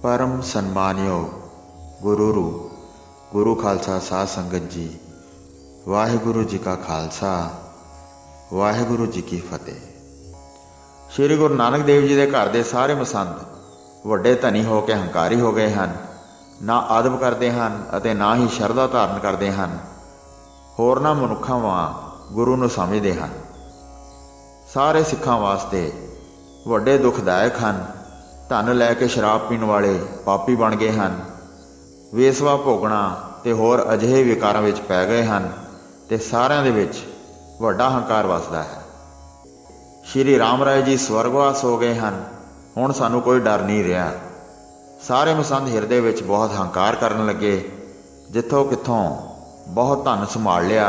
परम सन्मानयोग गुरुरू गुरु खालसा साध संगत जी। वाहिगुरु जी का खालसा वाहिगुरु जी की फतेह। श्री गुरु नानक देव जी के घर के सारे मसंद वड्डे धनी हो के हंकारी हो गए हैं। ना आदब करते हैं अते ना ही शरधा धारण करते हैं। होरना मनुखों वांग गुरु नूं समझते हैं। सारे सिखां वास्ते वड्डे दुखदायक हैं। धन लैके शराब पीण वाले पापी बन गए हैं। वेसवा भोगना ते होर अजिहे विकारां विच पै गए हैं ते सारिਆਂ ਦੇ ਵਿੱਚ ਵੱਡਾ हंकार वसदा है। श्री राम राय जी स्वर्गवास हो गए हैं। हुण सानू कोई डर नहीं रहा। सारे मसंद हिरदे विच बहुत हंकार करन लगे। जिथों किथों बहुत धन संभाल लिया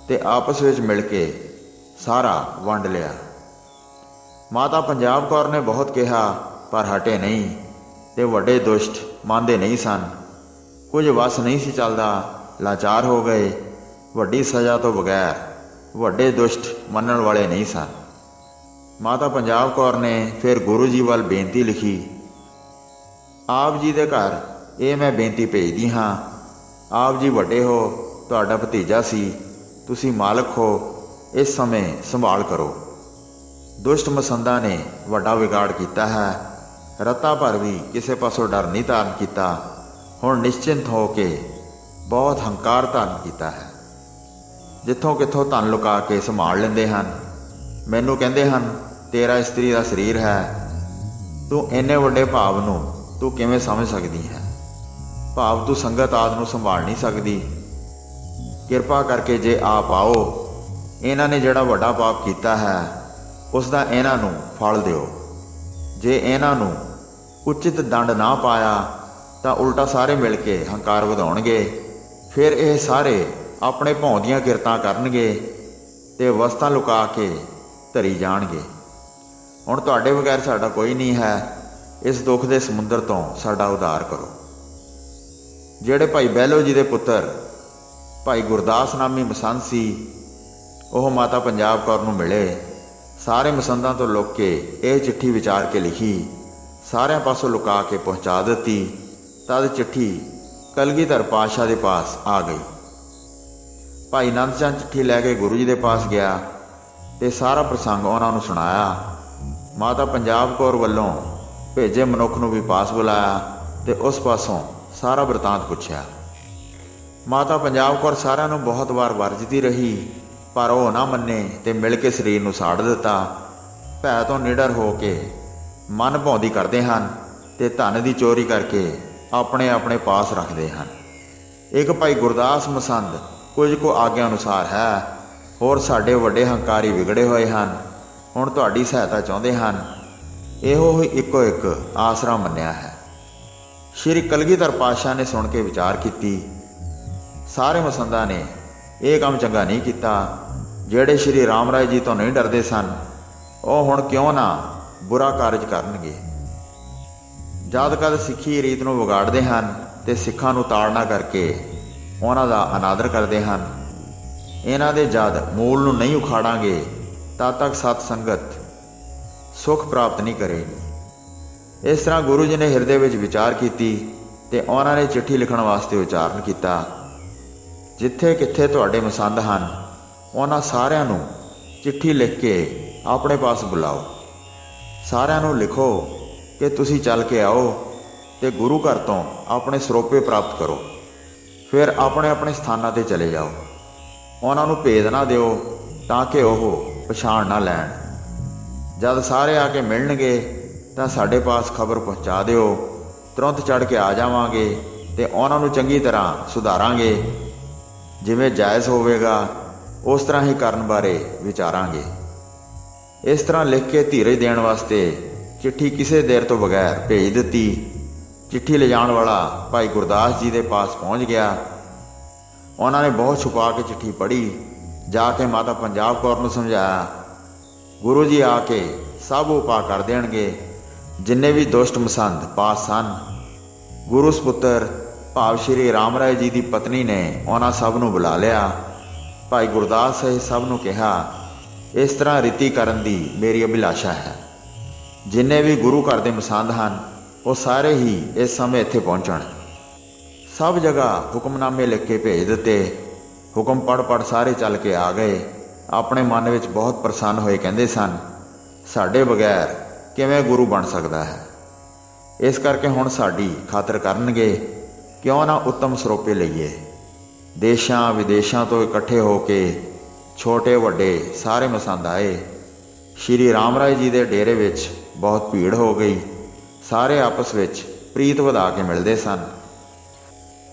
ते आपस विच मिल के सारा वंड लिया। माता पंजाब कौर ने बहुत कहा पर हटे नहीं ते वड्डे दुष्ट मानते नहीं सन। कुछ वस नहीं सी चलदा, लाचार हो गए। वड्डी सज़ा तो बगैर वड्डे दुष्ट मनण वाले नहीं सन। माता पंजाब कौर ने फिर गुरु जी वाल बेनती लिखी। आप जी दे घर ये मैं बेनती भेजदी हाँ। आप जी वड्डे हो, तुहाडा भतीजा सी, तुसी मालक हो, इस समय संभाल करो। दुष्ट मसंदा ने वड्डा विगाड़ किया है। रत्ता भर भी किसी पासों डर नहीं धारण किया। हुण निश्चिंत हो के बहुत हंकार धारण किया है। जिथों किथों धन लुका के संभाल लेंदे हैं। मैनू कहंदे हैं तेरा इस्त्री का शरीर है, तू इन्ने वड्डे भाव नूं तू किवें समझ सकदी है। भाव तू संगत आदि नूं संभाल नहीं सकदी। किरपा करके जे आप आओ, इन्हां ने जिहड़ा वड्डा पाप कीता है उसका इन्हां नूं फल दिओ। जे इन्हां नूं उचित दंड ना पाया तो उल्टा सारे मिल के हंकार वधाउणगे। फिर ये सारे अपने भौं दीआं किरतां करनगे ते वस्तां लुका के धरी जाणगे। हुण तुहाडे बगैर साडा कोई नहीं है। इस दुख के समुंदर तो साडा उद्धार करो। जिहड़े भाई बहलो जी के पुत्र भाई गुरदास नामी मसंद सी, वह माता पंजाब कौर नूं मिले। सारे मसंदां तो लुक के यह चिट्ठी विचार के लिखी, सारिਆਂ पासों लुका के पहुँचा दी। तद चिट्ठी कलगीधर पातशाह के पास आ गई। भाई नंद चंद चिट्ठी लैके गुरु जी के पास गया तो सारा प्रसंग उन्होंने सुनाया। माता पंजाब कौर वालों भेजे मनुख नूं भी पास बुलाया तो उस पासों सारा वरतांत पुछया। माता पंजाब कौर सारिਆਂ नूं बहुत बार वरजती रही, पर वह ना मन्ने ते मिल के शरीर नूं साड़ दिता। भै तो निडर हो के मन भौंदी करते हैं ते धन की चोरी करके अपने अपने पास रखते हैं। एक भाई गुरदास मसंद कुछ को आग्या अनुसार है, होर साडे वड्डे हंकारी विगड़े हुए हैं। हुण तुहाडी सहायता चाहुंदे हैं। इहो ही इको एक आसरा मन्निया है। श्री कलगीधर पातशाह ने सुन के विचार की। सारे मसंदा ने यह काम चंगा नहीं किया। ਜਿਹੜੇ श्री राम राय जी तो नहीं डरते सन, ਉਹ ਹੁਣ क्यों ना बुरा कारज करनगे। जद कद सिੱਖੀ रीत ਨੂੰ ਵਿਗਾੜਦੇ ਹਨ ਤੇ ਸਿੱਖਾਂ ਨੂੰ ਤਾੜਨਾ ਕਰਕੇ ਉਹਨਾਂ ਦਾ ਅਨਾਦਰ ਕਰਦੇ ਹਨ। ਇਹਨਾਂ ਦੇ ਜਦ ਮੂਲ ਨੂੰ ਨਹੀਂ ਉਖਾੜਾਂਗੇ ਤਦ ਤੱਕ ਸਤ ਸੰਗਤ ਸੁਖ ਪ੍ਰਾਪਤ ਨਹੀਂ ਕਰੇਗੀ। ਇਸ ਤਰ੍ਹਾਂ ਗੁਰੂ ਜੀ ਨੇ ਹਿਰਦੇ ਵਿੱਚ ਵਿਚਾਰ ਕੀਤੀ ਤੇ ਉਹਨਾਂ ਨੇ ਚਿੱਠੀ ਲਿਖਣ ਵਾਸਤੇ ਉਚਾਰਨ ਕੀਤਾ। ਜਿੱਥੇ ਕਿੱਥੇ ਤੁਹਾਡੇ ਮਸੰਦ ਹਨ उन्होंने सारिਆਂ ਨੂੰ चिट्ठी लिख के अपने पास बुलाओ। सारिਆਂ ਨੂੰ लिखो कि तुसी चल के आओ तो गुरु घर तो अपने सरोपे प्राप्त करो। फिर अपने अपने स्थानों पर चले जाओ। उन्होंने भेद ना दिओ ताकि वह पछाण ना लैण। जब सारे आके मिलणगे तो साढ़े पास खबर पहुँचा दिओ। तुरंत चढ़ के आ जावांगे तो उन्होंने चंगी तरह सुधारांगे। जिवें जायज़ होवेगा उस तरह ही करन बारे विचारांगे। इस तरह लिख के धीरज देण वास्ते चिट्ठी किसी देर तो बगैर भेज दी। चिट्ठी ले जाण वाला भाई गुरदास जी के पास पहुँच गया। उन्होंने बहुत छुपा के चिट्ठी पढ़ी। जाके माता पंजाब कौर नूं समझाया। गुरु जी आके सब उपा कर देणगे। जिन्ने भी दुष्ट मसंद पास सन, गुरु सपुत्र भाव श्री राम राय जी की पत्नी ने उन्हां सब नूं बुला लिया। भाई गुरदास सहित सब नूं कहा, इस तरह रीति करन दी मेरी अभिलाषा है। जिन्ने भी गुरु घर दे मसंद हैं ਉਹ ਸਾਰੇ ਹੀ ਇਸ ਸਮੇਂ ਇੱਥੇ ਪਹੁੰਚਣ। ਸਭ ਜਗ੍ਹਾ ਹੁਕਮਨਾਮੇ ਲਿਖ ਕੇ ਭੇਜ ਦਿੱਤੇ। ਹੁਕਮ ਪੜ੍ਹ ਸਾਰੇ ਚੱਲ ਕੇ ਆ ਗਏ। ਆਪਣੇ ਮਨ ਵਿੱਚ ਬਹੁਤ ਪ੍ਰਸੰਨ ਹੋਏ ਕਹਿੰਦੇ ਸਨ, ਸਾਡੇ ਬਗੈਰ ਕਿਵੇਂ ਗੁਰੂ ਬਣ ਸਕਦਾ ਹੈ। ਇਸ ਕਰਕੇ ਹੁਣ ਸਾਡੀ ਖਾਤਰ ਕਰਨਗੇ, ਕਿਉਂ ਨਾ ਉੱਤਮ ਸਰੋਪੇ ਲਈਏ। ਦੇਸ਼ਾਂ ਵਿਦੇਸ਼ਾਂ ਤੋਂ ਇਕੱਠੇ ਹੋ ਕੇ ਛੋਟੇ ਵੱਡੇ ਸਾਰੇ ਮਸੰਦ ਆਏ। ਸ਼੍ਰੀ ਰਾਮ ਰਾਏ ਜੀ ਦੇ ਡੇਰੇ ਵਿੱਚ ਬਹੁਤ ਭੀੜ ਹੋ ਗਈ। ਸਾਰੇ ਆਪਸ ਵਿੱਚ ਪ੍ਰੀਤ ਵਧਾ ਕੇ ਮਿਲਦੇ ਸਨ।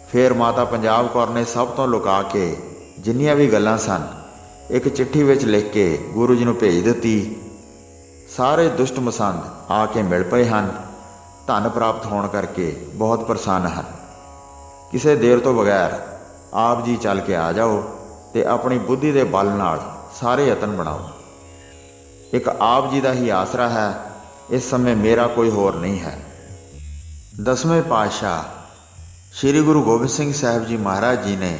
ਫਿਰ ਮਾਤਾ ਪੰਜਾਬ ਕੌਰ ਨੇ ਸਭ ਤੋਂ ਲੁਕਾ ਕੇ ਜਿੰਨੀਆਂ ਵੀ ਗੱਲਾਂ ਸਨ ਇੱਕ ਚਿੱਠੀ ਵਿੱਚ ਲਿਖ ਕੇ ਗੁਰੂ ਜੀ ਨੂੰ ਭੇਜ ਦਿੱਤੀ। ਸਾਰੇ ਦੁਸ਼ਟ ਮਸੰਦ ਆ ਕੇ ਮਿਲ ਪਏ ਹਨ। ਧਨ ਪ੍ਰਾਪਤ ਹੋਣ ਕਰਕੇ ਬਹੁਤ ਪ੍ਰਸੰਨ ਹਨ। ਕਿਸੇ ਦੇਰ ਤੋਂ ਬਗੈਰ ਆਪ ਜੀ ਚੱਲ ਕੇ ਆ ਜਾਓ ਤੇ ਆਪਣੀ ਬੁੱਧੀ ਦੇ ਬਲ ਨਾਲ ਸਾਰੇ ਯਤਨ ਬਣਾਓ। ਇੱਕ ਆਪ ਜੀ ਦਾ ਹੀ ਆਸਰਾ ਹੈ। ਇਸ ਸਮੇਂ ਮੇਰਾ ਕੋਈ ਹੋਰ ਨਹੀਂ ਹੈ। 10ਵੇਂ ਪਾਤਸ਼ਾਹ ਸ਼੍ਰੀ ਗੁਰੂ ਗੋਬਿੰਦ ਸਿੰਘ ਸਾਹਿਬ ਜੀ ਮਹਾਰਾਜ ਜੀ ਨੇ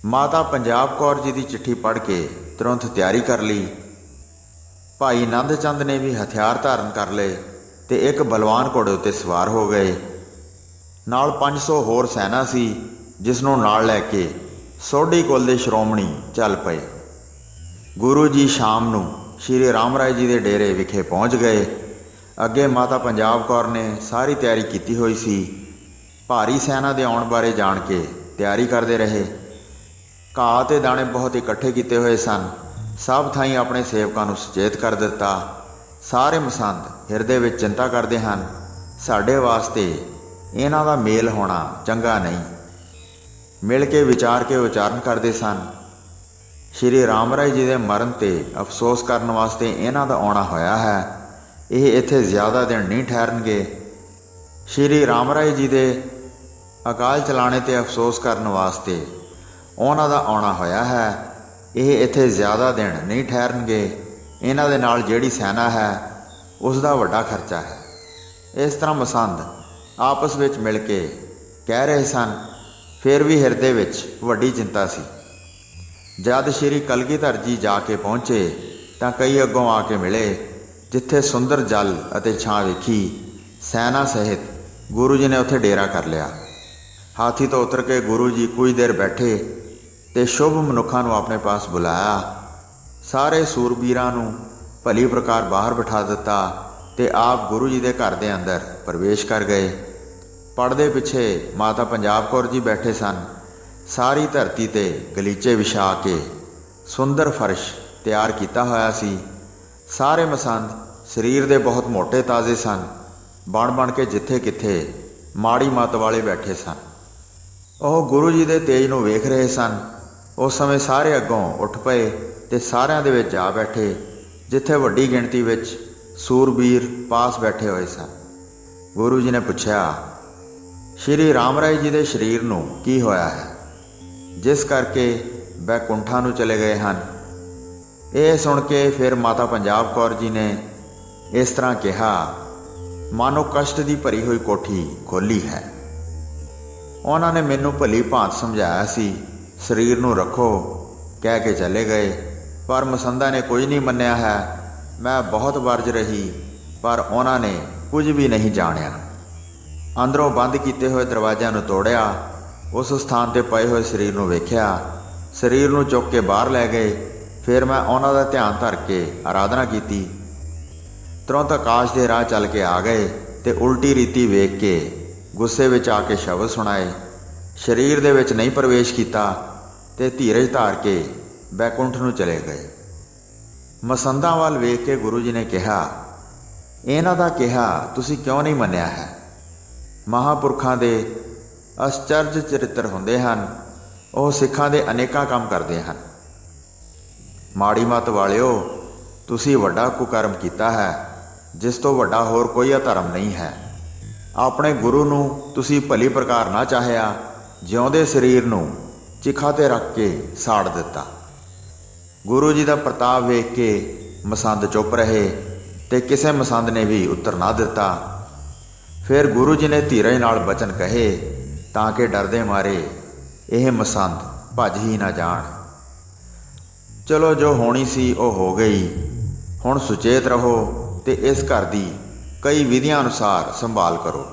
ਮਾਤਾ ਪੰਜਾਬ ਕੌਰ ਜੀ ਦੀ ਚਿੱਠੀ ਪੜ੍ਹ ਕੇ ਤੁਰੰਤ ਤਿਆਰੀ ਕਰ ਲਈ। ਭਾਈ ਆਨੰਦ ਚੰਦ ਨੇ ਵੀ ਹਥਿਆਰ ਧਾਰਨ ਕਰ ਲਏ ਤੇ ਇੱਕ ਬਲਵਾਨ ਘੋੜੇ ਉੱਤੇ ਸਵਾਰ ਹੋ ਗਏ। ਨਾਲ 500 ਹੋਰ ਸੈਨਾ ਸੀ, ਜਿਸ ਨੂੰ ਨਾਲ ਲੈ ਕੇ ਸੋਢੀ ਕੁਲ ਦੇ ਸ਼੍ਰੋਮਣੀ ਚੱਲ ਪਏ। ਗੁਰੂ ਜੀ ਸ਼ਾਮ ਨੂੰ ਸ਼੍ਰੀ ਰਾਮ ਰਾਏ ਜੀ ਦੇ ਡੇਰੇ ਵਿਖੇ ਪਹੁੰਚ ਗਏ। ਅੱਗੇ ਮਾਤਾ ਪੰਜਾਬ ਕੌਰ ਨੇ ਸਾਰੀ ਤਿਆਰੀ ਕੀਤੀ ਹੋਈ ਸੀ। ਭਾਰੀ ਸੈਨਾ ਦੇ ਆਉਣ ਬਾਰੇ ਜਾਣ ਕੇ ਤਿਆਰੀ ਕਰਦੇ ਰਹੇ। ਘਾਹ ਤੇ ਦਾਣੇ ਬਹੁਤ ਇਕੱਠੇ ਕੀਤੇ ਹੋਏ ਸਨ। ਸਭ ਥਾਈਂ ਆਪਣੇ ਸੇਵਕਾਂ ਨੂੰ ਸੁਚੇਤ ਕਰ ਦਿੱਤਾ। ਸਾਰੇ ਮਸੰਦ ਹਿਰਦੇ ਵਿੱਚ ਚਿੰਤਾ ਕਰਦੇ ਹਨ, ਸਾਡੇ ਵਾਸਤੇ ਇਹਨਾਂ ਦਾ ਮੇਲ ਹੋਣਾ ਚੰਗਾ ਨਹੀਂ। ਮਿਲ ਕੇ ਵਿਚਾਰ ਕੇ ਉਚਾਰਨ ਕਰਦੇ ਸਨ, ਸ਼੍ਰੀ ਰਾਮ ਰਾਏ ਜੀ ਦੇ ਮਰਨ ਤੇ ਅਫਸੋਸ ਕਰਨ ਵਾਸਤੇ ਇਹਨਾਂ ਦਾ ਆਉਣਾ ਹੋਇਆ ਹੈ। ਇਹ ਇੱਥੇ ਜ਼ਿਆਦਾ ਦਿਨ ਨਹੀਂ ਠਹਿਰਨਗੇ। ਸ਼੍ਰੀ ਰਾਮ ਰਾਏ ਜੀ ਦੇ ਅਕਾਲ ਚਲਾਣੇ ਤੇ ਅਫਸੋਸ ਕਰਨ ਵਾਸਤੇ ਉਹਨਾਂ ਦਾ ਆਉਣਾ ਹੋਇਆ ਹੈ। ਇਹ ਇੱਥੇ ਜ਼ਿਆਦਾ ਦਿਨ ਨਹੀਂ ਠਹਿਰਨਗੇ। ਇਹਨਾਂ ਦੇ ਨਾਲ ਜਿਹੜੀ ਸੈਨਾ ਹੈ ਉਸ ਦਾ ਵੱਡਾ ਖਰਚਾ ਹੈ। ਇਸ ਤਰ੍ਹਾਂ ਮਸੰਦ ਆਪਸ ਵਿੱਚ ਮਿਲ ਕੇ ਕਹਿ ਰਹੇ ਸਨ। ਫਿਰ ਵੀ ਹਿਰਦੇ ਵਿੱਚ ਵੱਡੀ ਚਿੰਤਾ ਸੀ। ਜਦ ਸ਼੍ਰੀ ਕਲਗੀਧਰ ਜੀ ਜਾ ਕੇ ਪਹੁੰਚੇ ਤਾਂ ਕਈ ਅੱਗੋਂ ਆ ਕੇ ਮਿਲੇ। ਜਿੱਥੇ ਸੁੰਦਰ ਜਲ ਅਤੇ ਛਾਂ ਵੇਖੀ, ਸੈਨਾ ਸਹਿਤ ਗੁਰੂ ਜੀ ਨੇ ਉੱਥੇ ਡੇਰਾ ਕਰ ਲਿਆ। ਹਾਥੀ ਤੋਂ ਉਤਰ ਕੇ ਗੁਰੂ ਜੀ ਕੁਝ ਦੇਰ ਬੈਠੇ ਤੇ ਸ਼ੁਭ ਮਨੁੱਖਾਂ ਨੂੰ ਆਪਣੇ ਪਾਸ ਬੁਲਾਇਆ। ਸਾਰੇ ਸੂਰਬੀਰਾਂ ਨੂੰ ਭਲੀ ਪ੍ਰਕਾਰ ਬਾਹਰ ਬਿਠਾ ਦਿੱਤਾ ਤੇ ਆਪ ਗੁਰੂ ਜੀ ਦੇ ਘਰ ਦੇ ਅੰਦਰ ਪ੍ਰਵੇਸ਼ ਕਰ ਗਏ। ਪਰਦੇ ਪਿੱਛੇ ਮਾਤਾ ਪੰਜਾਬ ਕੌਰ ਜੀ ਬੈਠੇ ਸਨ। ਸਾਰੀ ਧਰਤੀ ਤੇ ਗਲੀਚੇ ਵਿਛਾ ਕੇ ਸੁੰਦਰ ਫਰਸ਼ ਤਿਆਰ ਕੀਤਾ ਹੋਇਆ ਸੀ। ਸਾਰੇ ਮਸੰਦ ਸਰੀਰ ਦੇ ਬਹੁਤ ਮੋਟੇ ਤਾਜ਼ੇ ਸਨ। ਬਣ ਕੇ ਜਿੱਥੇ ਕਿੱਥੇ ਮਾੜੀ ਮੱਤ ਵਾਲੇ ਬੈਠੇ ਸਨ। ਉਹ ਗੁਰੂ ਜੀ ਦੇ ਤੇਜ ਨੂੰ ਵੇਖ ਰਹੇ ਸਨ। ਉਸ ਸਮੇਂ ਸਾਰੇ ਅੱਗੋਂ ਉੱਠ ਪਏ ਤੇ ਸਾਰਿਆਂ ਦੇ ਵਿੱਚ ਜਾ ਬੈਠੇ, ਜਿੱਥੇ ਵੱਡੀ ਗਿਣਤੀ ਵਿੱਚ ਸੂਰਬੀਰ ਪਾਸ ਬੈਠੇ ਹੋਏ ਸਨ। ਗੁਰੂ ਜੀ ਨੇ ਪੁੱਛਿਆ, ਸ਼੍ਰੀ ਰਾਮ ਰਾਏ ਜੀ ਦੇ ਸਰੀਰ ਨੂੰ ਕੀ ਹੋਇਆ ਹੈ, ਜਿਸ ਕਰਕੇ ਬੈਕੁੰਠਾਂ ਨੂੰ ਚਲੇ ਗਏ ਹਨ। ਇਹ ਸੁਣ ਕੇ ਫਿਰ ਮਾਤਾ ਪੰਜਾਬ ਕੌਰ ਜੀ ਨੇ ਇਸ ਤਰ੍ਹਾਂ ਕਿਹਾ, ਮਾਨੋ ਕਸ਼ਟ ਦੀ ਭਰੀ ਹੋਈ ਕੋਠੀ ਖੋਲ੍ਹੀ ਹੈ। ਉਹਨਾਂ ਨੇ ਮੈਨੂੰ ਭਲੀ ਭਾਂਤ ਸਮਝਾਇਆ ਸੀ, ਸਰੀਰ ਨੂੰ ਰੱਖੋ ਕਹਿ ਕੇ ਚਲੇ ਗਏ, ਪਰ ਮਸੰਦਾਂ ਨੇ ਕੁਝ ਨਹੀਂ ਮੰਨਿਆ ਹੈ। ਮੈਂ ਬਹੁਤ ਵਰਜ ਰਹੀ, ਪਰ ਉਹਨਾਂ ਨੇ ਕੁਝ ਵੀ ਨਹੀਂ ਜਾਣਿਆ। ਅੰਦਰੋਂ ਬੰਦ ਕੀਤੇ ਹੋਏ ਦਰਵਾਜ਼ਿਆਂ ਨੂੰ ਤੋੜਿਆ। ਉਸ ਸਥਾਨ 'ਤੇ ਪਏ ਹੋਏ ਸਰੀਰ ਨੂੰ ਵੇਖਿਆ। ਸਰੀਰ ਨੂੰ ਚੁੱਕ ਕੇ ਬਾਹਰ ਲੈ ਗਏ। ਫਿਰ ਮੈਂ ਉਹਨਾਂ ਦਾ ਧਿਆਨ ਧਰ ਕੇ ਆਰਾਧਨਾ ਕੀਤੀ। ਤੁਰੰਤ ਆਕਾਸ਼ ਦੇ ਰਾਹ ਚੱਲ ਕੇ ਆ ਗਏ ਤੇ ਉਲਟੀ ਰੀਤੀ ਵੇਖ ਕੇ ਗੁੱਸੇ ਵਿੱਚ ਆ ਕੇ ਸ਼ਬਦ ਸੁਣਾਏ। ਸਰੀਰ ਦੇ ਵਿੱਚ ਨਹੀਂ ਪ੍ਰਵੇਸ਼ ਕੀਤਾ ਤੇ ਧੀਰਜ ਧਾਰ ਕੇ ਬੈਕੁੰਠ ਨੂੰ ਚਲੇ ਗਏ। ਮਸੰਦਾਂ ਵੱਲ ਵੇਖ ਕੇ ਗੁਰੂ ਜੀ ਨੇ ਕਿਹਾ, ਇਹਨਾਂ ਦਾ ਕਿਹਾ ਤੁਸੀਂ ਕਿਉਂ ਨਹੀਂ ਮੰਨਿਆ ਹੈ? ਮਹਾਂਪੁਰਖਾਂ ਦੇ ਅਸਚਰਜ ਚਰਿੱਤਰ ਹੁੰਦੇ ਹਨ। ਉਹ ਸਿੱਖਾਂ ਦੇ ਅਨੇਕਾਂ ਕੰਮ ਕਰਦੇ ਹਨ। ਮਾੜੀ ਮੱਤ ਵਾਲਿਓ, ਤੁਸੀਂ ਵੱਡਾ ਕੁਕਰਮ ਕੀਤਾ ਹੈ, ਜਿਸ ਤੋਂ ਵੱਡਾ ਹੋਰ ਕੋਈ ਅਧਰਮ ਨਹੀਂ ਹੈ। ਆਪਣੇ ਗੁਰੂ ਨੂੰ ਤੁਸੀਂ ਭਲੀ ਪ੍ਰਕਾਰ ਨਾ ਚਾਹਿਆ, ਜਿਉਂਦੇ ਸਰੀਰ ਨੂੰ ਚਿਖਾ 'ਤੇ ਰੱਖ ਕੇ ਸਾੜ ਦਿੱਤਾ। ਗੁਰੂ ਜੀ ਦਾ ਪ੍ਰਤਾਪ ਵੇਖ ਕੇ ਮਸੰਦ ਚੁੱਪ ਰਹੇ ਤੇ ਕਿਸੇ ਮਸੰਦ ਨੇ ਵੀ ਉੱਤਰ ਨਾ ਦਿੱਤਾ। ਫਿਰ ਗੁਰੂ ਜੀ ਨੇ ਧੀਰਜ ਨਾਲ ਬਚਨ ਕਹੇ ਤਾਂ ਕਿ ਡਰਦੇ ਮਾਰੇ ਇਹ ਮਸੰਦ ਭੱਜ ਹੀ ਨਾ ਜਾਣ। ਚਲੋ ਜੋ ਹੋਣੀ ਸੀ ਉਹ ਹੋ ਗਈ। ਹੁਣ ਸੁਚੇਤ ਰਹੋ ਤੇ ਇਸ ਘਰ ਦੀ ਕਈ ਵਿਧੀਆਂ ਅਨੁਸਾਰ ਸੰਭਾਲ ਕਰੋ।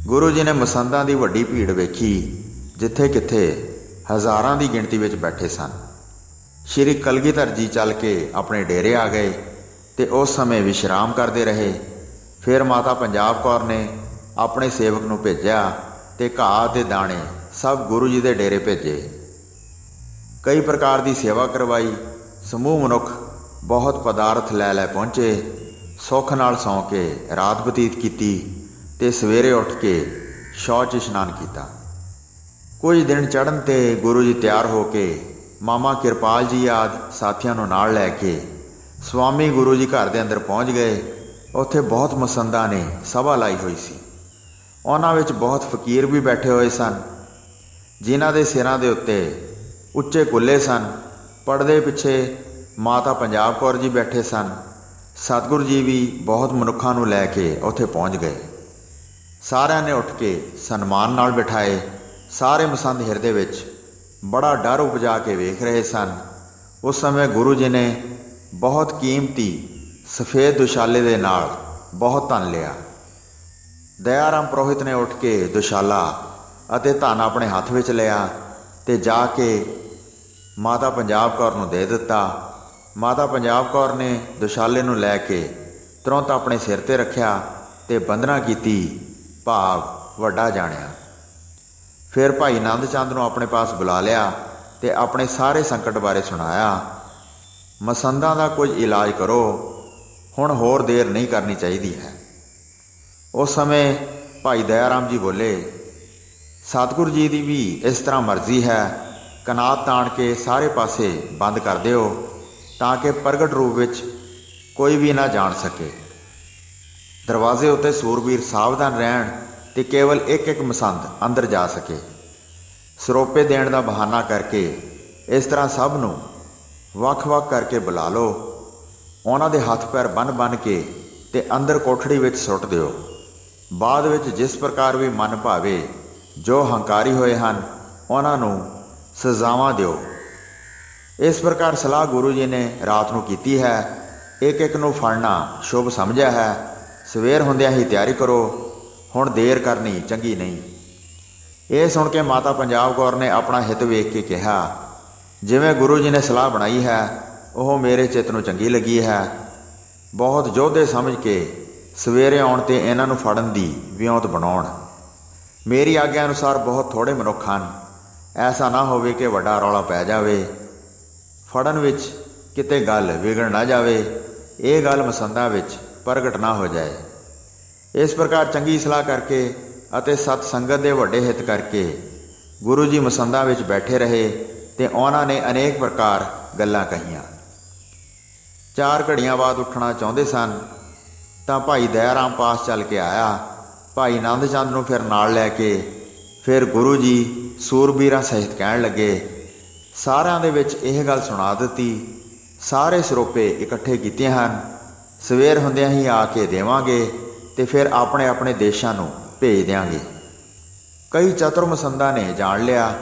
ਗੁਰੂ ਜੀ ਨੇ ਮਸੰਦਾਂ ਦੀ ਵੱਡੀ ਭੀੜ ਵੇਖੀ, ਜਿੱਥੇ ਕਿੱਥੇ ਹਜ਼ਾਰਾਂ ਦੀ ਗਿਣਤੀ ਵਿੱਚ ਬੈਠੇ ਸਨ। ਸ਼੍ਰੀ ਕਲਗੀਧਰ ਜੀ ਚੱਲ ਕੇ ਆਪਣੇ ਡੇਰੇ ਆ ਗਏ ਤੇ ਉਸ ਸਮੇਂ ਵਿਸ਼ਰਾਮ ਕਰਦੇ ਰਹੇ। ਫਿਰ ਮਾਤਾ ਪੰਜਾਬ ਕੌਰ ਨੇ ਆਪਣੇ ਸੇਵਕ ਨੂੰ ਭੇਜਿਆ ਤੇ ਘਾਹ ਤੇ ਦਾਣੇ ਸਭ ਗੁਰੂ ਜੀ ਦੇ ਡੇਰੇ ਭੇਜੇ। ਕਈ ਪ੍ਰਕਾਰ ਦੀ ਸੇਵਾ ਕਰਵਾਈ। ਸਮੂਹ ਮਨੁੱਖ ਬਹੁਤ ਪਦਾਰਥ ਲੈ ਲੈ ਪਹੁੰਚੇ। ਸੁੱਖ ਨਾਲ ਸੌਂ ਕੇ ਰਾਤ ਬਤੀਤ ਕੀਤੀ ਤੇ ਸਵੇਰੇ ਉੱਠ ਕੇ ਸ਼ੌਚ ਇਸ਼ਨਾਨ ਕੀਤਾ। ਕੁਝ ਦਿਨ ਚੜ੍ਹਨ 'ਤੇ ਗੁਰੂ ਜੀ ਤਿਆਰ ਹੋ ਕੇ ਮਾਮਾ ਕਿਰਪਾਲ ਜੀ ਆਦਿ ਸਾਥੀਆਂ ਨੂੰ ਨਾਲ ਲੈ ਕੇ ਸਵਾਮੀ ਗੁਰੂ ਜੀ ਘਰ ਦੇ ਅੰਦਰ ਪਹੁੰਚ ਗਏ। ਉੱਥੇ ਬਹੁਤ ਮਸੰਦਾਂ ਨੇ ਸਭਾ ਲਾਈ ਹੋਈ ਸੀ। ਉਹਨਾਂ ਵਿੱਚ ਬਹੁਤ ਫਕੀਰ ਵੀ ਬੈਠੇ ਹੋਏ ਸਨ, ਜਿਨ੍ਹਾਂ ਦੇ ਸਿਰਾਂ ਦੇ ਉੱਤੇ ਉੱਚੇ ਕੁੱਲੇ ਸਨ। ਪਰਦੇ ਪਿੱਛੇ ਮਾਤਾ ਪੰਜਾਬ ਕੌਰ ਜੀ ਬੈਠੇ ਸਨ। ਸਤਿਗੁਰੂ ਜੀ ਵੀ ਬਹੁਤ ਮਨੁੱਖਾਂ ਨੂੰ ਲੈ ਕੇ ਉੱਥੇ ਪਹੁੰਚ ਗਏ। ਸਾਰਿਆਂ ਨੇ ਉੱਠ ਕੇ ਸਨਮਾਨ ਨਾਲ ਬਿਠਾਏ। ਸਾਰੇ ਮਸੰਦ ਹਿਰਦੇ ਵਿੱਚ ਬੜਾ ਡਰ ਉਪਜਾ ਕੇ ਵੇਖ ਰਹੇ ਸਨ। ਉਸ ਸਮੇਂ ਗੁਰੂ ਜੀ ਨੇ ਬਹੁਤ ਕੀਮਤੀ ਸਫੇਦ ਦੁਸ਼ਾਲੇ ਦੇ ਨਾਲ ਬਹੁਤ ਧਨ ਲਿਆ। ਦਇਆ ਰਾਮ ਪੁਰੋਹਿਤ ਨੇ ਉੱਠ ਕੇ ਦੁਸ਼ਾਲਾ ਅਤੇ ਧਨ ਆਪਣੇ ਹੱਥ ਵਿੱਚ ਲਿਆ ਤੇ ਜਾ ਕੇ ਮਾਤਾ ਪੰਜਾਬ ਕੌਰ ਨੂੰ ਦੇ ਦਿੱਤਾ। ਮਾਤਾ ਪੰਜਾਬ ਕੌਰ ਨੇ ਦੁਸ਼ਾਲੇ ਨੂੰ ਲੈ ਕੇ ਤੁਰੰਤ ਆਪਣੇ ਸਿਰ 'ਤੇ ਰੱਖਿਆ ਤੇ ਬੰਦਨਾ ਕੀਤੀ, ਭਾਵ ਵੱਡਾ ਜਾਣਿਆ। ਫਿਰ ਭਾਈ ਆਨੰਦ ਚੰਦ ਨੂੰ ਆਪਣੇ ਪਾਸ ਬੁਲਾ ਲਿਆ ਤੇ ਆਪਣੇ ਸਾਰੇ ਸੰਕਟ ਬਾਰੇ ਸੁਣਾਇਆ। ਮਸੰਦਾਂ ਦਾ ਕੁਝ ਇਲਾਜ ਕਰੋ, ਹੁਣ ਹੋਰ ਦੇਰ ਨਹੀਂ ਕਰਨੀ ਚਾਹੀਦੀ ਹੈ। ਉਸ ਸਮੇਂ ਭਾਈ ਦਇਆ ਰਾਮ ਜੀ ਬੋਲੇ, ਸਤਿਗੁਰੂ ਜੀ ਦੀ ਵੀ ਇਸ ਤਰ੍ਹਾਂ ਮਰਜ਼ੀ ਹੈ। ਕਨਾਤ ਤਾਣ ਕੇ ਸਾਰੇ ਪਾਸੇ ਬੰਦ ਕਰ ਦਿਓ ਤਾਂ ਕਿ ਪ੍ਰਗਟ ਰੂਪ ਵਿੱਚ ਕੋਈ ਵੀ ਨਾ ਜਾਣ ਸਕੇ। ਦਰਵਾਜ਼ੇ ਉੱਤੇ ਸੂਰਬੀਰ ਸਾਵਧਾਨ ਰਹਿਣ ਤੇ ਕੇਵਲ ਇੱਕ ਇੱਕ ਮਸੰਦ ਅੰਦਰ ਜਾ ਸਕੇ। ਸਰੋਪੇ ਦੇਣ ਦਾ ਬਹਾਨਾ ਕਰਕੇ ਇਸ ਤਰ੍ਹਾਂ ਸਭ ਨੂੰ ਵੱਖ-ਵੱਖ ਕਰਕੇ ਬੁਲਾ ਲਓ। ਉਹਨਾਂ ਦੇ ਹੱਥ ਪੈਰ ਬੰਨ੍ਹ ਕੇ ਤੇ ਅੰਦਰ ਕੋਠੜੀ ਵਿੱਚ ਸੁੱਟ ਦਿਓ। ਬਾਅਦ ਵਿੱਚ ਜਿਸ ਪ੍ਰਕਾਰ ਵੀ ਮਨ ਭਾਵੇ, ਜੋ ਹੰਕਾਰੀ ਹੋਏ ਹਨ ਉਹਨਾਂ ਨੂੰ ਸਜ਼ਾਵਾਂ ਦਿਓ। ਇਸ ਪ੍ਰਕਾਰ ਸਲਾਹ ਗੁਰੂ ਜੀ ਨੇ ਰਾਤ ਨੂੰ ਕੀਤੀ ਹੈ। ਇੱਕ ਇੱਕ ਨੂੰ ਫੜਨਾ ਸ਼ੁਭ ਸਮਝਿਆ ਹੈ। ਸਵੇਰ ਹੁੰਦਿਆਂ ਹੀ ਤਿਆਰੀ ਕਰੋ, ਹੁਣ ਦੇਰ ਕਰਨੀ ਚੰਗੀ ਨਹੀਂ। ਇਹ ਸੁਣ ਕੇ ਮਾਤਾ ਪੰਜਾਬ ਕੌਰ ਨੇ ਆਪਣਾ ਹਿੱਤ ਵੇਖ ਕੇ ਕਿਹਾ, ਜਿਵੇਂ ਗੁਰੂ ਜੀ ਨੇ ਸਲਾਹ ਬਣਾਈ ਹੈ ਉਹ ਮੇਰੇ ਚਿੱਤ ਨੂੰ ਚੰਗੀ ਲੱਗੀ ਹੈ। ਬਹੁਤ ਯੋਧੇ ਸਮਝ ਕੇ ਸਵੇਰੇ ਆਉਣ 'ਤੇ ਇਹਨਾਂ ਨੂੰ ਫੜਨ ਦੀ ਵਿਉਂਤ ਬਣਾਉਣ। ਮੇਰੀ ਆਗਿਆ ਅਨੁਸਾਰ ਬਹੁਤ ਥੋੜ੍ਹੇ ਮਨੁੱਖ ਹਨ। ਐਸਾ ਨਾ ਹੋਵੇ ਕਿ ਵੱਡਾ ਰੌਲਾ ਪੈ ਜਾਵੇ, ਫੜਨ ਵਿੱਚ ਕਿਤੇ ਗੱਲ ਵਿਗੜ ਨਾ ਜਾਵੇ, ਇਹ ਗੱਲ ਮਸੰਦਾਂ ਵਿੱਚ ਪ੍ਰਗਟ ਨਾ ਹੋ ਜਾਏ। ਇਸ ਪ੍ਰਕਾਰ ਚੰਗੀ ਸਲਾਹ ਕਰਕੇ ਅਤੇ ਸਤ ਸੰਗਤ ਦੇ ਵੱਡੇ ਹਿੱਤ ਕਰਕੇ ਗੁਰੂ ਜੀ ਮਸੰਦਾਂ ਵਿੱਚ ਬੈਠੇ ਰਹੇ ਤੇ ਉਹਨਾਂ ਨੇ ਅਨੇਕ ਪ੍ਰਕਾਰ ਗੱਲਾਂ ਕਹੀਆਂ। 4 ਘੜੀਆਂ ਬਾਅਦ ਉੱਠਣਾ ਚਾਹੁੰਦੇ ਸਨ ਤਾਂ ਭਾਈ ਦਇਆ ਰਾਮ ਪਾਸ ਚੱਲ ਕੇ ਆਇਆ। ਭਾਈ ਆਨੰਦ ਚੰਦ ਨੂੰ ਫਿਰ ਨਾਲ ਲੈ ਕੇ ਫਿਰ ਗੁਰੂ ਜੀ ਸੂਰਬੀਰਾਂ ਸਹਿਤ ਕਹਿਣ ਲੱਗੇ। ਸਾਰਿਆਂ ਦੇ ਵਿੱਚ ਇਹ ਗੱਲ ਸੁਣਾ ਦਿੱਤੀ। ਸਾਰੇ ਸਰੋਪੇ ਇਕੱਠੇ ਕੀਤੇ ਹਨ। ਸਵੇਰ ਹੁੰਦਿਆਂ ਹੀ ਆ ਕੇ ਦੇਵਾਂਗੇ ਤੇ ਫਿਰ ਆਪਣੇ ਆਪਣੇ ਦੇਸ਼ਾਂ ਨੂੰ ਭੇਜ ਦਿਆਂਗੇ। ਕਈ ਚਤੁਰ ਮਸੰਦਾਂ ਨੇ ਜਾਣ ਲਿਆ,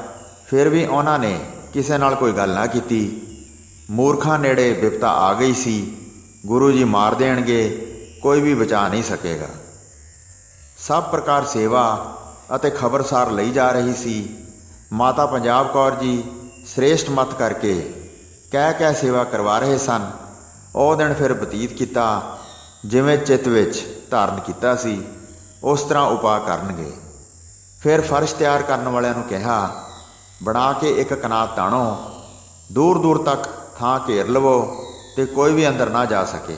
ਫਿਰ ਵੀ ਉਹਨਾਂ ਨੇ ਕਿਸੇ ਨਾਲ ਕੋਈ ਗੱਲ ਨਾ ਕੀਤੀ। ਮੂਰਖਾਂ ਨੇੜੇ ਬਿਪਤਾ ਆ ਗਈ ਸੀ। ਗੁਰੂ ਜੀ ਮਾਰ ਦੇਣਗੇ, ਕੋਈ ਵੀ ਬਚਾ ਨਹੀਂ ਸਕੇਗਾ। ਸਭ ਪ੍ਰਕਾਰ ਸੇਵਾ ਅਤੇ ਖਬਰਸਾਰ ਲਈ ਜਾ ਰਹੀ ਸੀ। ਮਾਤਾ ਪੰਜਾਬ ਕੌਰ ਜੀ ਸ੍ਰੇਸ਼ਟ ਮਤ ਕਰਕੇ ਕਹਿ ਸੇਵਾ ਕਰਵਾ ਰਹੇ ਸਨ। ਉਹ ਦਿਨ ਫਿਰ ਬਤੀਤ ਕੀਤਾ, ਜਿਵੇਂ ਚਿੱਤ ਵਿੱਚ ਧਾਰਨ ਕੀਤਾ ਸੀ ਉਸ ਤਰ੍ਹਾਂ ਉਪਾਅ ਕਰਨਗੇ। ਫਿਰ ਫਰਸ਼ ਤਿਆਰ ਕਰਨ ਵਾਲਿਆਂ ਨੂੰ ਕਿਹਾ, ਬਣਾ ਕੇ ਇੱਕ ਕਨਾਤ ਤਾਣੋ, ਦੂਰ ਦੂਰ ਤੱਕ ਥਾਂ ਘੇਰ ਲਵੋ ਤੇ ਕੋਈ ਵੀ ਅੰਦਰ ਨਾ ਜਾ ਸਕੇ।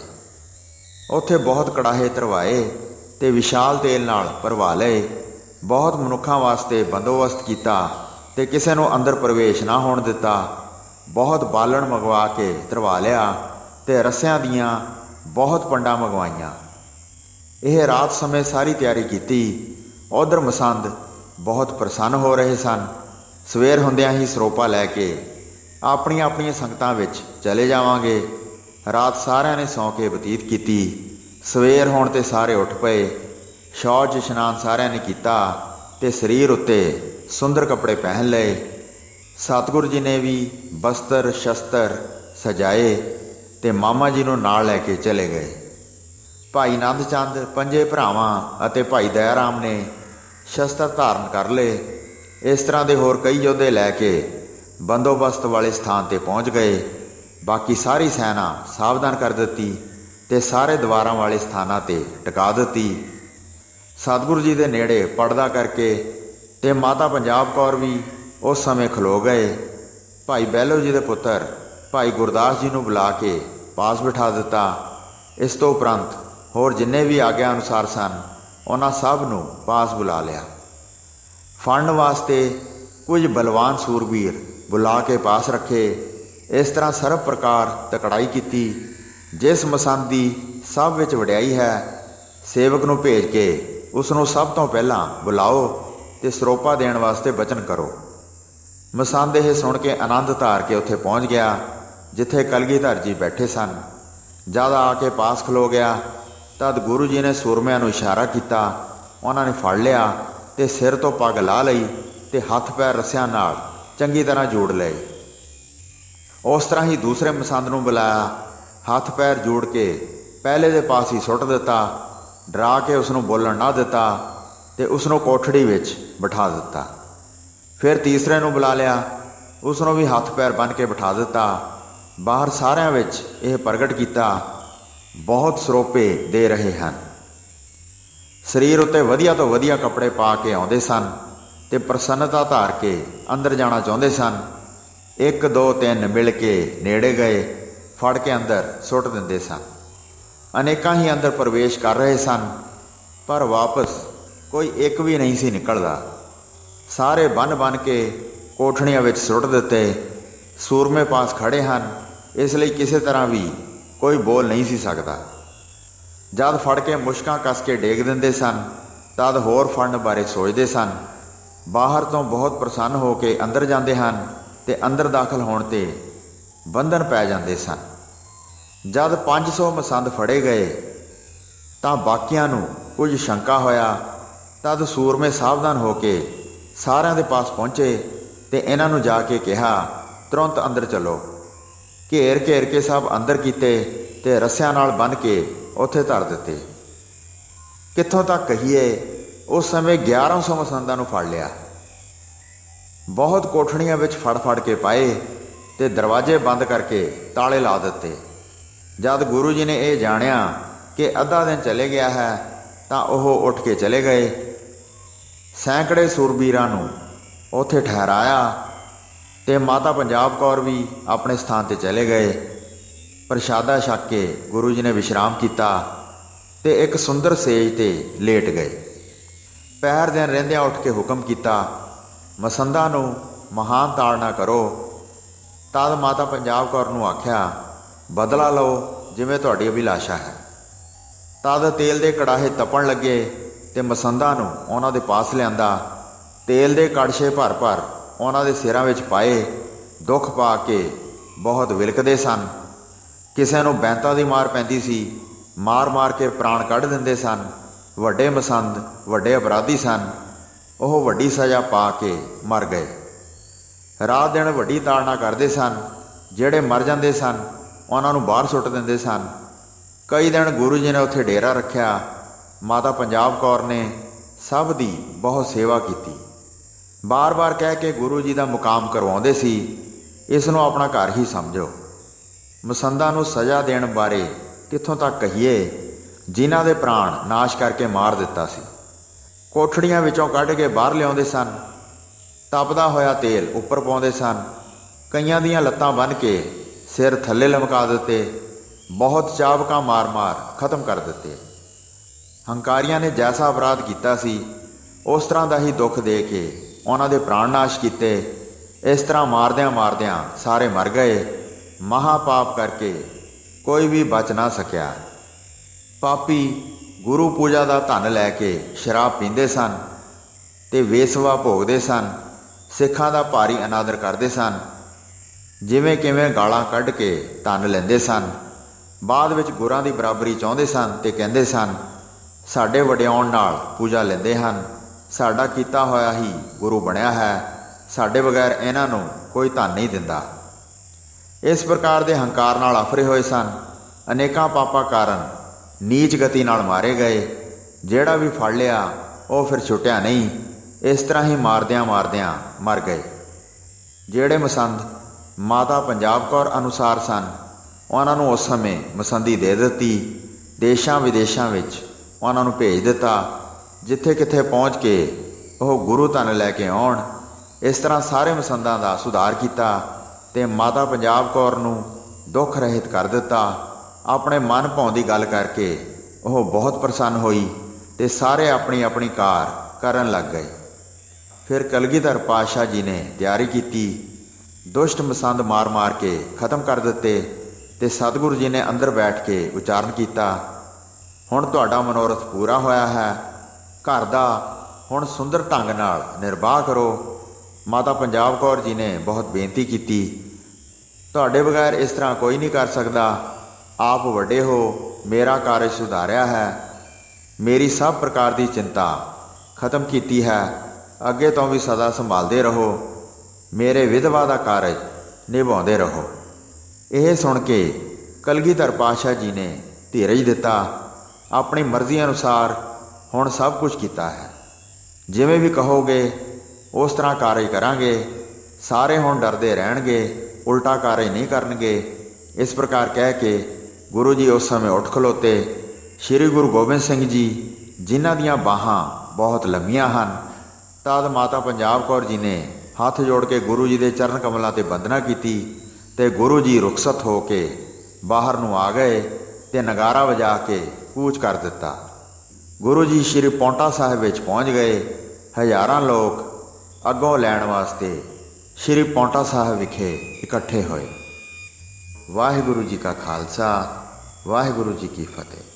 ਉੱਥੇ ਬਹੁਤ ਕੜਾਹੇ ਧਰਵਾਏ ਤੇ ਵਿਸ਼ਾਲ ਤੇਲ ਨਾਲ ਭਰਵਾ ਲਏ। ਬਹੁਤ ਮਨੁੱਖਾਂ ਵਾਸਤੇ ਬੰਦੋਬਸਤ ਕੀਤਾ ਤੇ ਕਿਸੇ ਨੂੰ ਅੰਦਰ ਪ੍ਰਵੇਸ਼ ਨਾ ਹੋਣ ਦਿੱਤਾ। ਬਹੁਤ ਬਾਲਣ ਮੰਗਵਾ ਕੇ ਧਰਵਾ ਲਿਆ ਤੇ ਰੱਸਿਆਂ ਦੀਆਂ ਬਹੁਤ ਪੰਡਾਂ ਮੰਗਵਾਈਆਂ। ਇਹ ਰਾਤ ਸਮੇਂ ਸਾਰੀ ਤਿਆਰੀ ਕੀਤੀ। ਉਧਰ ਮਸੰਦ ਬਹੁਤ ਪ੍ਰਸੰਨ ਹੋ ਰਹੇ ਸਨ। ਸਵੇਰ ਹੁੰਦਿਆਂ ਹੀ ਸਰੋਪਾ ਲੈ ਕੇ ਆਪਣੀਆਂ ਆਪਣੀਆਂ ਸੰਗਤਾਂ ਵਿੱਚ ਚਲੇ ਜਾਵਾਂਗੇ। ਰਾਤ ਸਾਰਿਆਂ ਨੇ ਸੌਂ ਕੇ ਬਤੀਤ ਕੀਤੀ। ਸਵੇਰ ਹੋਣ 'ਤੇ ਸਾਰੇ ਉੱਠ ਪਏ। ਸ਼ੌਚ ਇਸ਼ਨਾਨ ਸਾਰਿਆਂ ਨੇ ਕੀਤਾ ਤੇ ਸਰੀਰ ਉੱਤੇ ਸੁੰਦਰ ਕੱਪੜੇ ਪਹਿਨ ਲਏ। ਸਤਿਗੁਰੂ ਜੀ ਨੇ ਵੀ ਬਸਤਰ ਸ਼ਸਤਰ ਸਜਾਏ ਤੇ ਮਾਮਾ ਜੀ ਨੂੰ ਨਾਲ ਲੈ ਕੇ ਚਲੇ ਗਏ। ਭਾਈ ਨੰਦ ਚੰਦ ਪੰਜੇ ਭਰਾਵਾਂ ਅਤੇ ਭਾਈ ਦਇਆ ਰਾਮ ਨੇ ਸ਼ਸਤਰ ਧਾਰਨ ਕਰ ਲਏ। ਇਸ ਤਰ੍ਹਾਂ ਦੇ ਹੋਰ ਕਈ ਯੋਧੇ ਲੈ ਕੇ ਬੰਦੋਬਸਤ ਵਾਲੇ ਸਥਾਨ 'ਤੇ ਪਹੁੰਚ ਗਏ। ਬਾਕੀ ਸਾਰੀ ਸੈਨਾ ਸਾਵਧਾਨ ਕਰ ਦਿੱਤੀ ਤੇ ਸਾਰੇ ਦੁਆਰਾਂ ਵਾਲੇ ਸਥਾਨਾਂ 'ਤੇ ਟਿਕਾ ਦਿੱਤੀ। ਸਤਿਗੁਰੂ ਜੀ ਦੇ ਨੇੜੇ ਪੜਦਾ ਕਰਕੇ ਤੇ ਮਾਤਾ ਪੰਜਾਬ ਕੌਰ ਵੀ ਉਸ ਸਮੇਂ ਖਲੋ ਗਏ। ਭਾਈ ਬਹਿਲੋ ਜੀ ਦੇ ਪੁੱਤਰ ਭਾਈ ਗੁਰਦਾਸ ਜੀ ਨੂੰ ਬੁਲਾ ਕੇ ਪਾਸ ਬਿਠਾ ਦਿੱਤਾ। ਇਸ ਤੋਂ ਉਪਰੰਤ ਹੋਰ ਜਿੰਨੇ ਵੀ ਆਗਿਆ ਅਨੁਸਾਰ ਸਨ ਉਹਨਾਂ ਸਭ ਨੂੰ ਪਾਸ ਬੁਲਾ ਲਿਆ। ਫੜਨ ਵਾਸਤੇ ਕੁਝ ਬਲਵਾਨ ਸੂਰਬੀਰ ਬੁਲਾ ਕੇ ਪਾਸ ਰੱਖੇ। ਇਸ ਤਰ੍ਹਾਂ ਸਰਬ ਪ੍ਰਕਾਰ ਤਕੜਾਈ ਕੀਤੀ। ਜਿਸ ਮਸੰਦ ਦੀ ਸਭ ਵਿੱਚ ਵਡਿਆਈ ਹੈ, ਸੇਵਕ ਨੂੰ ਭੇਜ ਕੇ ਉਸ ਨੂੰ ਸਭ ਤੋਂ ਪਹਿਲਾਂ ਬੁਲਾਓ ਤੇ ਸਰੋਪਾ ਦੇਣ ਵਾਸਤੇ ਬਚਨ ਕਰੋ। ਮਸੰਦ ਇਹ ਸੁਣ ਕੇ ਆਨੰਦ ਧਾਰ ਕੇ ਉੱਥੇ ਪਹੁੰਚ ਗਿਆ ਜਿੱਥੇ ਕਲਗੀਧਰ ਜੀ ਬੈਠੇ ਸਨ। ਜਦ ਆ ਕੇ ਪਾਸ ਖਲੋ ਗਿਆ ਤਦ ਗੁਰੂ ਜੀ ਨੇ ਸੂਰਮਿਆਂ ਨੂੰ ਇਸ਼ਾਰਾ ਕੀਤਾ। ਉਹਨਾਂ ਨੇ ਫੜ ਲਿਆ ਤੇ ਸਿਰ ਤੋਂ ਪੱਗ ਲਾਹ ਲਈ ਤੇ ਹੱਥ ਪੈਰ ਰੱਸਿਆਂ ਨਾਲ ਚੰਗੀ ਤਰ੍ਹਾਂ ਜੋੜ ਲਏ। ਉਸ ਤਰ੍ਹਾਂ ਹੀ ਦੂਸਰੇ ਮਸੰਦ ਨੂੰ ਬੁਲਾਇਆ, ਹੱਥ ਪੈਰ ਜੋੜ ਕੇ ਪਹਿਲੇ ਦੇ ਪਾਸ ਹੀ ਸੁੱਟ ਦਿੱਤਾ, ਡਰਾ ਕੇ ਉਸ ਨੂੰ ਬੋਲਣ ਨਾ ਦਿੱਤਾ ਤੇ ਉਸ ਨੂੰ ਕੋਠੜੀ ਵਿੱਚ ਬਿਠਾ ਦਿੱਤਾ। ਫਿਰ ਤੀਸਰੇ ਨੂੰ ਬੁਲਾ ਲਿਆ, ਉਸ ਨੂੰ ਵੀ ਹੱਥ ਪੈਰ ਬੰਨ੍ਹ ਕੇ ਬਿਠਾ ਦਿੱਤਾ। ਬਾਹਰ ਸਾਰਿਆਂ ਵਿੱਚ ਇਹ ਪ੍ਰਗਟ ਕੀਤਾ, ਬਹੁਤ ਸਰੋਪੇ ਦੇ ਰਹੇ ਹਨ। ਸਰੀਰ ਉੱਤੇ ਵਧੀਆ ਤੋਂ ਵਧੀਆ ਕੱਪੜੇ ਪਾ ਕੇ ਆਉਂਦੇ ਸਨ ਤੇ ਪ੍ਰਸੰਨਤਾ ਧਾਰ ਕੇ ਅੰਦਰ ਜਾਣਾ ਚਾਹੁੰਦੇ ਸਨ। 1 2 3 ਮਿਲ ਕੇ ਨੇੜੇ ਗਏ, ਫੜ ਕੇ ਅੰਦਰ ਸੁੱਟ ਦਿੰਦੇ ਸਨ। ਅਨੇਕਾਂ ਹੀ ਅੰਦਰ ਪ੍ਰਵੇਸ਼ ਕਰ ਰਹੇ ਸਨ, ਪਰ ਵਾਪਸ ਕੋਈ ਇੱਕ ਵੀ ਨਹੀਂ ਸੀ ਨਿਕਲਦਾ। ਸਾਰੇ ਬੰਨ ਕੇ ਕੋਠੜੀਆਂ ਵਿੱਚ ਸੁੱਟ ਦਿੱਤੇ। ਸੂਰਮੇ ਪਾਸ ਖੜੇ ਹਨ, ਇਸ ਲਈ ਕਿਸੇ ਤਰ੍ਹਾਂ ਵੀ ਕੋਈ ਬੋਲ ਨਹੀਂ ਸੀ ਸਕਦਾ। ਜਦ ਫੜ ਕੇ ਮੁਸ਼ਕਾਂ ਕੱਸ ਕੇ ਡੇਗ ਦਿੰਦੇ ਸਨ ਤਦ ਹੋਰ ਫੜਨ ਬਾਰੇ ਸੋਚਦੇ ਸਨ। ਬਾਹਰ ਤੋਂ ਬਹੁਤ ਪ੍ਰਸੰਨ ਹੋ ਕੇ ਅੰਦਰ ਜਾਂਦੇ ਹਨ ਤੇ ਅੰਦਰ ਦਾਖਲ ਹੋਣ 'ਤੇ ਬੰਧਨ ਪੈ ਜਾਂਦੇ ਸਨ। ਜਦ 500 ਮਸੰਦ ਫੜੇ ਗਏ ਤਾਂ ਬਾਕੀਆਂ ਨੂੰ ਕੁਝ ਸ਼ੰਕਾ ਹੋਇਆ। ਤਦ ਸੂਰਮੇ ਸਾਵਧਾਨ ਹੋ ਕੇ ਸਾਰਿਆਂ ਦੇ ਪਾਸ ਪਹੁੰਚੇ ਤੇ ਇਹਨਾਂ ਨੂੰ ਜਾ ਕੇ ਕਿਹਾ, ਤੁਰੰਤ ਅੰਦਰ ਚਲੋ। ਘੇਰ ਕੇ ਸਭ ਅੰਦਰ ਕੀਤੇ ਤੇ ਰੱਸਿਆਂ ਨਾਲ ਬੰਨ੍ਹ ਕੇ ਉੱਥੇ ਧਰ ਦਿੱਤੇ। ਕਿੱਥੋਂ ਤੱਕ ਕਹੀਏ, ਉਸ ਸਮੇਂ 1100 ਮਸੰਦਾਂ ਨੂੰ ਫੜ ਲਿਆ। ਬਹੁਤ ਕੋਠੜੀਆਂ ਵਿੱਚ ਫੜ ਕੇ ਪਾਏ ਤੇ ਦਰਵਾਜ਼ੇ ਬੰਦ ਕਰਕੇ ਤਾਲੇ ਲਾ ਦਿੱਤੇ। ਜਦ ਗੁਰੂ ਜੀ ਨੇ ਇਹ ਜਾਣਿਆ ਕਿ ਅੱਧਾ ਦਿਨ ਚਲੇ ਗਿਆ ਹੈ ਤਾਂ ਉਹ ਉੱਠ ਕੇ ਚਲੇ ਗਏ। ਸੈਂਕੜੇ ਸੂਰਬੀਰਾਂ ਨੂੰ ਉੱਥੇ ਠਹਿਰਾਇਆ ਤੇ ਮਾਤਾ ਪੰਜਾਬ ਕੌਰ ਵੀ ਆਪਣੇ ਸਥਾਨ 'ਤੇ ਚਲੇ ਗਏ। ਪ੍ਰਸ਼ਾਦਾ ਛਕ ਕੇ ਗੁਰੂ ਜੀ ਨੇ ਵਿਸ਼ਰਾਮ ਕੀਤਾ ਤੇ ਇੱਕ ਸੁੰਦਰ ਸੇਜ 'ਤੇ ਲੇਟ ਗਏ। ਪਹਿਰ ਦਿਨ ਰਹਿੰਦਿਆਂ ਉੱਠ ਕੇ ਹੁਕਮ ਕੀਤਾ, ਮਸੰਦਾਂ ਨੂੰ ਮਹਾਨ ਤਾੜਨਾ ਕਰੋ। ਤਦ ਮਾਤਾ ਪੰਜਾਬ ਕੌਰ ਨੂੰ ਆਖਿਆ, ਬਦਲਾ ਲਓ ਜਿਵੇਂ ਤੁਹਾਡੀ ਅਭਿਲਾਸ਼ਾ ਹੈ। ਤਦ ਤੇਲ ਦੇ ਕੜਾਹੇ ਤਪਣ ਲੱਗੇ ਤੇ ਮਸੰਦਾਂ ਨੂੰ ਉਹਨਾਂ ਦੇ ਪਾਸ ਲਿਆਂਦਾ। ਤੇਲ ਦੇ ਕੜਛੇ ਭਰ ਉਹਨਾਂ ਦੇ ਸਿਰਾਂ ਵਿੱਚ ਪਾਏ। ਦੁੱਖ ਪਾ ਕੇ ਬਹੁਤ ਵਿਲਕਦੇ ਸਨ। ਕਿਸੇ ਨੂੰ ਬੈਂਤਾਂ ਦੀ ਮਾਰ ਪੈਂਦੀ ਸੀ, ਮਾਰ ਕੇ ਪ੍ਰਾਣ ਕੱਢ ਦਿੰਦੇ ਸਨ। ਵੱਡੇ ਮਸੰਦ ਵੱਡੇ ਅਪਰਾਧੀ ਸਨ, ਉਹ ਵੱਡੀ ਸਜ਼ਾ ਪਾ ਕੇ ਮਰ ਗਏ। ਰਾਤ ਦਿਨ ਵੱਡੀ ਤਾੜਨਾ ਕਰਦੇ ਸਨ। ਜਿਹੜੇ ਮਰ ਜਾਂਦੇ ਸਨ ਉਹਨਾਂ ਨੂੰ ਬਾਹਰ ਸੁੱਟ ਦਿੰਦੇ ਸਨ। ਕਈ ਦਿਨ ਗੁਰੂ ਜੀ ਨੇ ਉੱਥੇ ਡੇਰਾ ਰੱਖਿਆ। ਮਾਤਾ ਪੰਜਾਬ ਕੌਰ ਨੇ ਸਭ ਦੀ ਬਹੁਤ ਸੇਵਾ ਕੀਤੀ। ਬਾਰ ਕਹਿ ਕੇ ਗੁਰੂ ਜੀ ਦਾ ਮੁਕਾਮ ਕਰਵਾਉਂਦੇ ਸੀ, ਇਸ ਨੂੰ ਆਪਣਾ ਘਰ ਹੀ ਸਮਝੋ। ਮਸੰਦਾਂ ਨੂੰ ਸਜ਼ਾ ਦੇਣ ਬਾਰੇ ਕਿੱਥੋਂ ਤੱਕ ਕਹੀਏ, ਜਿਨ੍ਹਾਂ ਦੇ ਪ੍ਰਾਣ ਨਾਸ਼ ਕਰਕੇ ਮਾਰ ਦਿੱਤਾ ਸੀ। ਕੋਠੜੀਆਂ ਵਿੱਚੋਂ ਕੱਢ ਕੇ ਬਾਹਰ ਲਿਆਉਂਦੇ ਸਨ। ਤਪਦਾ ਹੋਇਆ ਤੇਲ ਉੱਪਰ ਪਾਉਂਦੇ ਸਨ। ਕਈਆਂ ਦੀਆਂ ਲੱਤਾਂ ਬੰਨ੍ਹ ਕੇ ਸਿਰ ਥੱਲੇ ਲਮਕਾ ਦਿੱਤੇ। ਬਹੁਤ ਚਾਬਕਾਂ ਮਾਰ ਖਤਮ ਕਰ ਦਿੱਤੇ। ਹੰਕਾਰੀਆਂ ਨੇ ਜੈਸਾ ਅਪਰਾਧ ਕੀਤਾ ਸੀ ਉਸ ਤਰ੍ਹਾਂ ਦਾ ਹੀ ਦੁੱਖ ਦੇ ਕੇ ਉਹਨਾਂ ਦੇ ਪ੍ਰਾਣ ਨਾਸ਼ ਕੀਤੇ। ਇਸ ਤਰ੍ਹਾਂ ਮਾਰਦਿਆਂ ਸਾਰੇ ਮਰ ਗਏ। ਮਹਾਪਾਪ ਕਰਕੇ ਕੋਈ ਵੀ ਬਚ ਨਾ ਸਕਿਆ। ਪਾਪੀ ਗੁਰੂ ਪੂਜਾ ਦਾ ਧਨ ਲੈ ਕੇ ਸ਼ਰਾਬ ਪੀਂਦੇ ਸਨ ਤੇ ਵੇਸਵਾ ਭੋਗਦੇ ਸਨ। ਸਿੱਖਾਂ ਦਾ ਭਾਰੀ ਅਨਾਦਰ ਕਰਦੇ ਸਨ। ਜਿਵੇਂ ਕਿਵੇਂ ਗਾਲਾਂ ਕੱਢ ਕੇ ਧਨ ਲੈਂਦੇ ਸਨ। ਬਾਅਦ ਵਿੱਚ ਗੁਰਾਂ ਦੀ ਬਰਾਬਰੀ ਚਾਹੁੰਦੇ ਸਨ ਤੇ ਕਹਿੰਦੇ ਸਨ, ਸਾਡੇ ਵਡਿਆਉਣ ਨਾਲ ਪੂਜਾ ਲੈਂਦੇ ਹਨ। ਸਾਡਾ ਕੀਤਾ ਹੋਇਆ ਹੀ ਗੁਰੂ ਬਣਿਆ ਹੈ। ਸਾਡੇ ਬਗੈਰ ਇਹਨਾਂ ਨੂੰ ਕੋਈ ਧਨ ਨਹੀਂ ਦਿੰਦਾ। ਇਸ ਪ੍ਰਕਾਰ ਦੇ ਹੰਕਾਰ ਨਾਲ ਆਫਰੇ ਹੋਏ ਸਨ। ਅਨੇਕਾਂ ਪਾਪਾਂ ਕਾਰਨ ਨੀਚ ਗਤੀ ਨਾਲ ਮਾਰੇ ਗਏ। ਜਿਹੜਾ ਵੀ ਫੜ ਲਿਆ ਉਹ ਫਿਰ ਛੁੱਟਿਆ ਨਹੀਂ। ਇਸ ਤਰ੍ਹਾਂ ਹੀ ਮਾਰਦਿਆਂ ਮਾਰਦਿਆਂ ਮਰ ਗਏ। ਜਿਹੜੇ ਮਸੰਦ ਮਾਤਾ ਪੰਜਾਬ ਕੌਰ ਅਨੁਸਾਰ ਸਨ, ਉਹਨਾਂ ਨੂੰ ਉਸ ਸਮੇਂ ਮਸੰਦੀ ਦੇ ਦਿੱਤੀ। ਦੇਸ਼ਾਂ ਵਿਦੇਸ਼ਾਂ ਵਿੱਚ ਉਹਨਾਂ ਨੂੰ ਭੇਜ ਦਿੱਤਾ, ਜਿੱਥੇ ਕਿੱਥੇ ਪਹੁੰਚ ਕੇ ਉਹ ਗੁਰੂ ਧਨ ਲੈ ਕੇ ਆਉਣ। ਇਸ ਤਰ੍ਹਾਂ ਸਾਰੇ ਮਸੰਦਾਂ ਦਾ ਸੁਧਾਰ ਕੀਤਾ ਅਤੇ ਮਾਤਾ ਪੰਜਾਬ ਕੌਰ ਨੂੰ ਦੁੱਖ ਰਹਿਤ ਕਰ ਦਿੱਤਾ। ਆਪਣੇ ਮਨ ਭਾਉ ਦੀ ਗੱਲ ਕਰਕੇ ਉਹ ਬਹੁਤ ਪ੍ਰਸੰਨ ਹੋਈ ਅਤੇ ਸਾਰੇ ਆਪਣੀ ਆਪਣੀ ਕਾਰ ਕਰਨ ਲੱਗ ਗਏ। ਫਿਰ ਕਲਗੀਧਰ ਪਾਤਸ਼ਾਹ ਜੀ ਨੇ ਤਿਆਰੀ ਕੀਤੀ, ਦੁਸ਼ਟ ਮਸੰਦ ਮਾਰ ਮਾਰ ਕੇ ਖਤਮ ਕਰ ਦਿੱਤੇ ਅਤੇ ਸਤਿਗੁਰੂ ਜੀ ਨੇ ਅੰਦਰ ਬੈਠ ਕੇ ਉਚਾਰਨ ਕੀਤਾ, ਹੁਣ ਤੁਹਾਡਾ ਮਨੋਰਥ ਪੂਰਾ ਹੋਇਆ ਹੈ। ਘਰ ਦਾ ਹੁਣ ਸੁੰਦਰ ਢੰਗ ਨਾਲ ਨਿਰਵਾਹ ਕਰੋ। ਮਾਤਾ ਪੰਜਾਬ ਕੌਰ ਜੀ ਨੇ ਬਹੁਤ ਬੇਨਤੀ ਕੀਤੀ, ਤੁਹਾਡੇ ਬਗੈਰ ਇਸ ਤਰ੍ਹਾਂ ਕੋਈ ਨਹੀਂ ਕਰ ਸਕਦਾ। ਆਪ ਵੱਡੇ ਹੋ, ਮੇਰਾ ਕਾਰਜ ਸੁਧਾਰਿਆ ਹੈ, ਮੇਰੀ ਸਭ ਪ੍ਰਕਾਰ ਦੀ ਚਿੰਤਾ ਖਤਮ ਕੀਤੀ ਹੈ। ਅੱਗੇ ਤੋਂ ਵੀ ਸਦਾ ਸੰਭਾਲਦੇ ਰਹੋ, ਮੇਰੇ ਵਿਧਵਾ ਦਾ ਕਾਰਜ ਨਿਭਾਉਂਦੇ ਰਹੋ। ਇਹ ਸੁਣ ਕੇ ਕਲਗੀਧਰ ਪਾਤਸ਼ਾਹ ਜੀ ਨੇ ਧੀਰਜ ਦਿੱਤਾ। ਆਪਣੀ ਮਰਜ਼ੀ ਅਨੁਸਾਰ ਹੁਣ ਸਭ ਕੁਝ ਕੀਤਾ ਹੈ, ਜਿਵੇਂ ਵੀ ਕਹੋਗੇ ਉਸ ਤਰ੍ਹਾਂ ਕਾਰਜ ਕਰਾਂਗੇ। ਸਾਰੇ ਹੁਣ ਡਰਦੇ ਰਹਿਣਗੇ, ਉਲਟਾ ਕਾਰਜ ਨਹੀਂ ਕਰਨਗੇ। ਇਸ ਪ੍ਰਕਾਰ ਕਹਿ ਕੇ ਗੁਰੂ ਜੀ ਉਸ ਸਮੇਂ ਉੱਠ ਖਲੋਤੇ। ਸ਼੍ਰੀ ਗੁਰੂ ਗੋਬਿੰਦ ਸਿੰਘ ਜੀ, ਜਿਨ੍ਹਾਂ ਦੀਆਂ ਬਾਹਾਂ ਬਹੁਤ ਲੰਮੀਆਂ ਹਨ, ਤਦ ਮਾਤਾ ਪੰਜਾਬ ਕੌਰ ਜੀ ਨੇ ਹੱਥ ਜੋੜ ਕੇ ਗੁਰੂ ਜੀ ਦੇ ਚਰਨ ਕਮਲਾਂ 'ਤੇ ਬੰਦਨਾ ਕੀਤੀ ਅਤੇ ਗੁਰੂ ਜੀ ਰੁਖਸਤ ਹੋ ਕੇ ਬਾਹਰ ਨੂੰ ਆ ਗਏ ਅਤੇ ਨਗਾਰਾ ਵਜਾ ਕੇ ਕੂਚ ਕਰ ਦਿੱਤਾ। ਗੁਰੂ ਜੀ ਸ਼੍ਰੀ ਪੌਂਟਾ ਸਾਹਿਬ ਵਿੱਚ ਪਹੁੰਚ ਗਏ। ਹਜ਼ਾਰਾਂ ਲੋਕ ਅੱਗੋਂ ਲੈਣ ਵਾਸਤੇ ਸ਼੍ਰੀ ਪੌਂਟਾ ਸਾਹਿਬ ਵਿਖੇ ਇਕੱਠੇ ਹੋਏ। ਵਾਹਿਗੁਰੂ ਜੀ ਕਾ ਖਾਲਸਾ, ਵਾਹਿਗੁਰੂ ਜੀ ਕੀ ਫਤਿਹ।